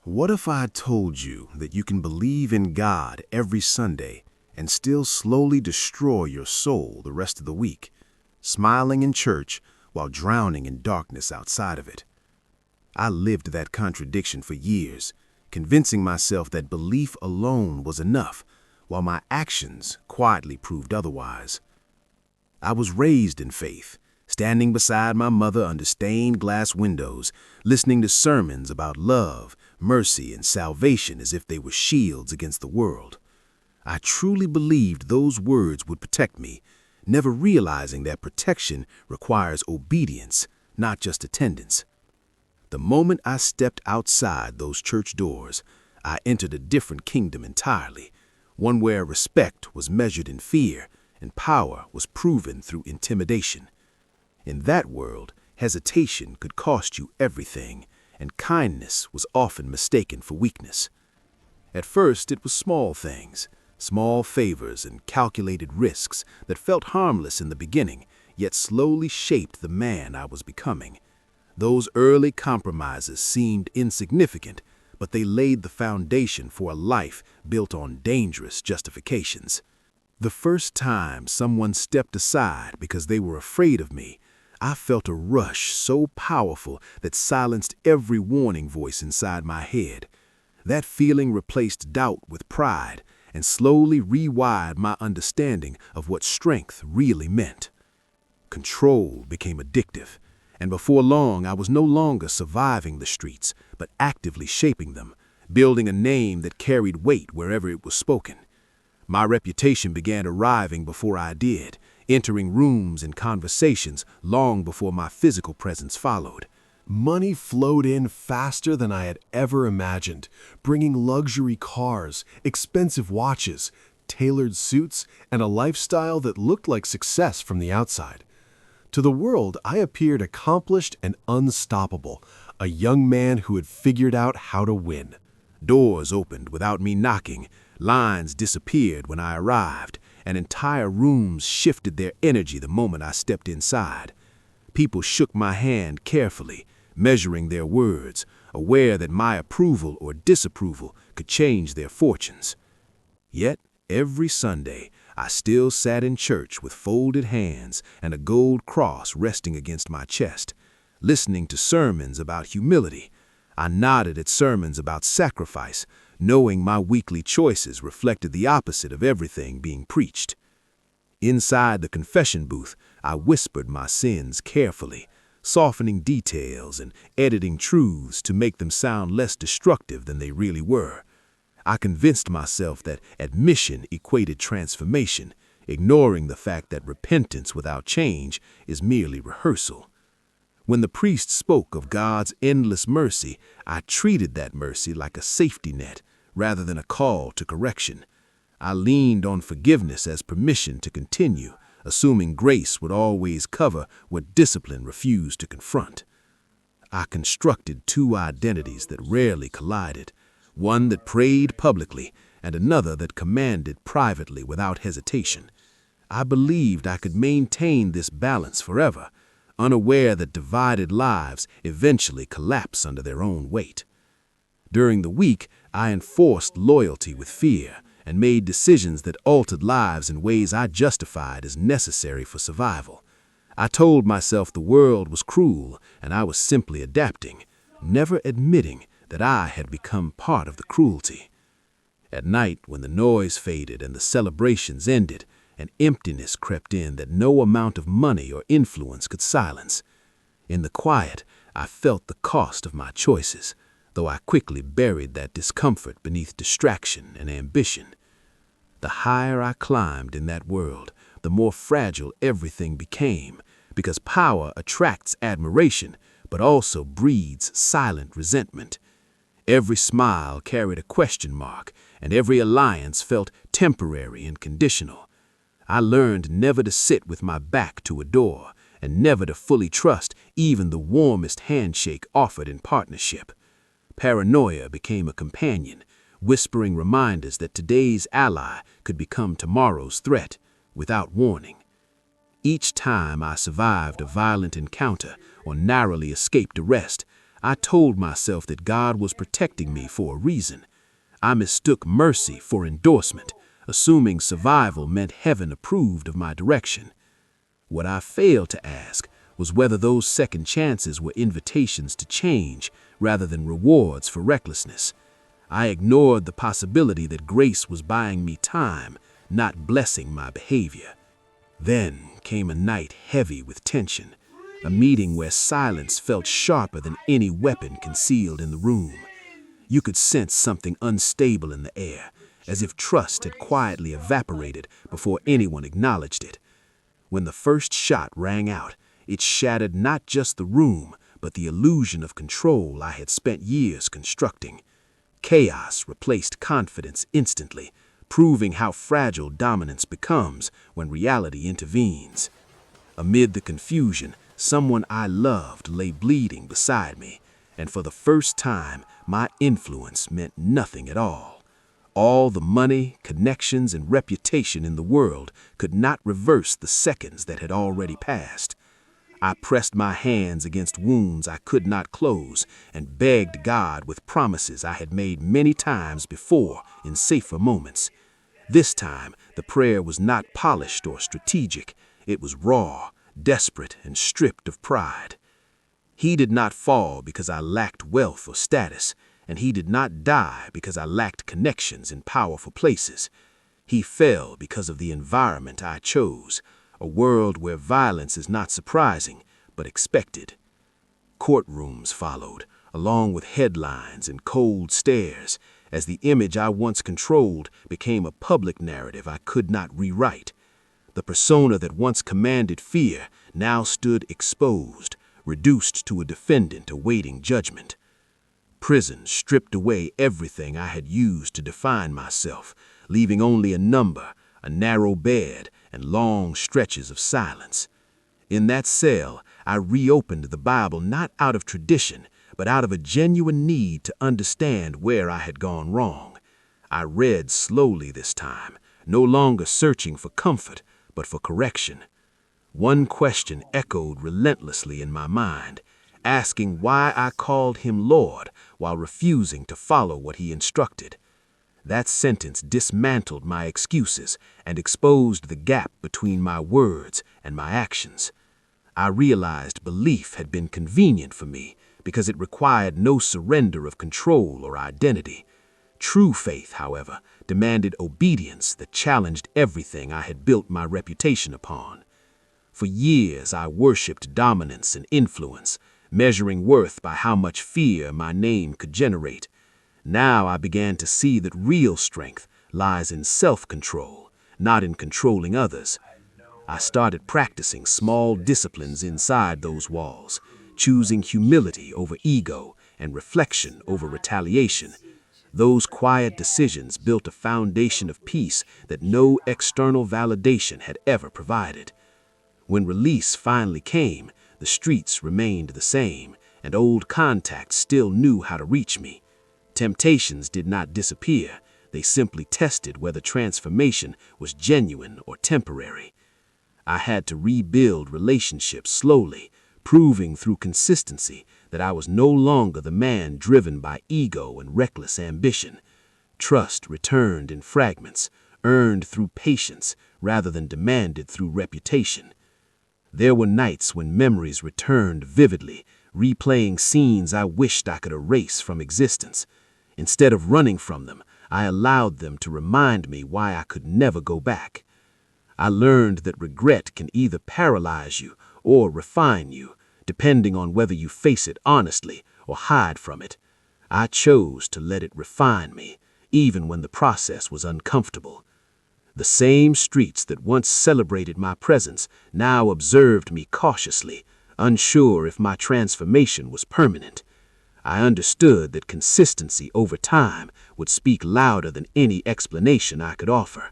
What if I told you that you can believe in God every Sunday and still slowly destroy your soul the rest of the week, smiling in church while drowning in darkness outside of it? I lived that contradiction for years, convincing myself that belief alone was enough, while my actions quietly proved otherwise. I was raised in faith, standing beside my mother under stained glass windows, listening to sermons about love, mercy, and salvation as if they were shields against the world. I truly believed those words would protect me, never realizing that protection requires obedience, not just attendance. The moment I stepped outside those church doors, I entered a different kingdom entirely, one where respect was measured in fear and power was proven through intimidation. In that world, hesitation could cost you everything, and kindness was often mistaken for weakness. At first, it was small things, small favors and calculated risks that felt harmless in the beginning, yet slowly shaped the man I was becoming. Those early compromises seemed insignificant, but they laid the foundation for a life built on dangerous justifications. The first time someone stepped aside because they were afraid of me, I felt a rush so powerful that silenced every warning voice inside my head. That feeling replaced doubt with pride and slowly rewired my understanding of what strength really meant. Control became addictive, and before long I was no longer surviving the streets, but actively shaping them, building a name that carried weight wherever it was spoken. My reputation began arriving before I did, entering rooms and conversations long before my physical presence followed. Money flowed in faster than I had ever imagined, bringing luxury cars, expensive watches, tailored suits, and a lifestyle that looked like success from the outside. To the world, I appeared accomplished and unstoppable, a young man who had figured out how to win. Doors opened without me knocking, lines disappeared when I arrived, and entire rooms shifted their energy the moment I stepped inside. People shook my hand carefully, measuring their words, aware that my approval or disapproval could change their fortunes. Yet, every Sunday, I still sat in church with folded hands and a gold cross resting against my chest, listening to sermons about humility. I nodded at sermons about sacrifice, knowing my weekly choices reflected the opposite of everything being preached. Inside the confession booth, I whispered my sins carefully, softening details and editing truths to make them sound less destructive than they really were. I convinced myself that admission equated transformation, ignoring the fact that repentance without change is merely rehearsal. When the priest spoke of God's endless mercy, I treated that mercy like a safety net rather than a call to correction. I leaned on forgiveness as permission to continue, assuming grace would always cover what discipline refused to confront. I constructed two identities that rarely collided, one that prayed publicly and another that commanded privately without hesitation. I believed I could maintain this balance forever, unaware that divided lives eventually collapse under their own weight. During the week, I enforced loyalty with fear and made decisions that altered lives in ways I justified as necessary for survival. I told myself the world was cruel and I was simply adapting, never admitting that I had become part of the cruelty. At night, when the noise faded and the celebrations ended, an emptiness crept in that no amount of money or influence could silence. In the quiet, I felt the cost of my choices, though I quickly buried that discomfort beneath distraction and ambition. The higher I climbed in that world, the more fragile everything became, because power attracts admiration, but also breeds silent resentment. Every smile carried a question mark, and every alliance felt temporary and conditional. I learned never to sit with my back to a door, and never to fully trust even the warmest handshake offered in partnership. Paranoia became a companion, whispering reminders that today's ally could become tomorrow's threat, without warning. Each time I survived a violent encounter or narrowly escaped arrest, I told myself that God was protecting me for a reason. I mistook mercy for endorsement, assuming survival meant heaven approved of my direction. What I failed to ask was whether those second chances were invitations to change rather than rewards for recklessness. I ignored the possibility that grace was buying me time, not blessing my behavior. Then came a night heavy with tension, a meeting where silence felt sharper than any weapon concealed in the room. You could sense something unstable in the air, as if trust had quietly evaporated before anyone acknowledged it. When the first shot rang out, it shattered not just the room, but the illusion of control I had spent years constructing. Chaos replaced confidence instantly, proving how fragile dominance becomes when reality intervenes. Amid the confusion, someone I loved lay bleeding beside me, and for the first time, my influence meant nothing at all. All the money, connections, and reputation in the world could not reverse the seconds that had already passed. I pressed my hands against wounds I could not close and begged God with promises I had made many times before in safer moments. This time, the prayer was not polished or strategic. It was raw, desperate, and stripped of pride. He did not fall because I lacked wealth or status, and he did not die because I lacked connections in powerful places. He fell because of the environment I chose, a world where violence is not surprising, but expected. Courtrooms followed, along with headlines and cold stares, as the image I once controlled became a public narrative I could not rewrite. The persona that once commanded fear now stood exposed, reduced to a defendant awaiting judgment. Prison stripped away everything I had used to define myself, leaving only a number, a narrow bed, and long stretches of silence. In that cell, I reopened the Bible not out of tradition, but out of a genuine need to understand where I had gone wrong. I read slowly this time, no longer searching for comfort, but for correction. One question echoed relentlessly in my mind, asking why I called him Lord while refusing to follow what he instructed. That sentence dismantled my excuses and exposed the gap between my words and my actions. I realized belief had been convenient for me because it required no surrender of control or identity. True faith, however, demanded obedience that challenged everything I had built my reputation upon. For years, I worshipped dominance and influence, measuring worth by how much fear my name could generate. Now I began to see that real strength lies in self-control, not in controlling others. I started practicing small disciplines inside those walls, choosing humility over ego and reflection over retaliation. Those quiet decisions built a foundation of peace that no external validation had ever provided. When release finally came, the streets remained the same, and old contacts still knew how to reach me. Temptations did not disappear, they simply tested whether transformation was genuine or temporary. I had to rebuild relationships slowly, proving through consistency that I was no longer the man driven by ego and reckless ambition. Trust returned in fragments, earned through patience rather than demanded through reputation. There were nights when memories returned vividly, replaying scenes I wished I could erase from existence. Instead of running from them, I allowed them to remind me why I could never go back. I learned that regret can either paralyze you or refine you, depending on whether you face it honestly or hide from it. I chose to let it refine me, even when the process was uncomfortable. The same streets that once celebrated my presence now observed me cautiously, unsure if my transformation was permanent. I understood that consistency over time would speak louder than any explanation I could offer.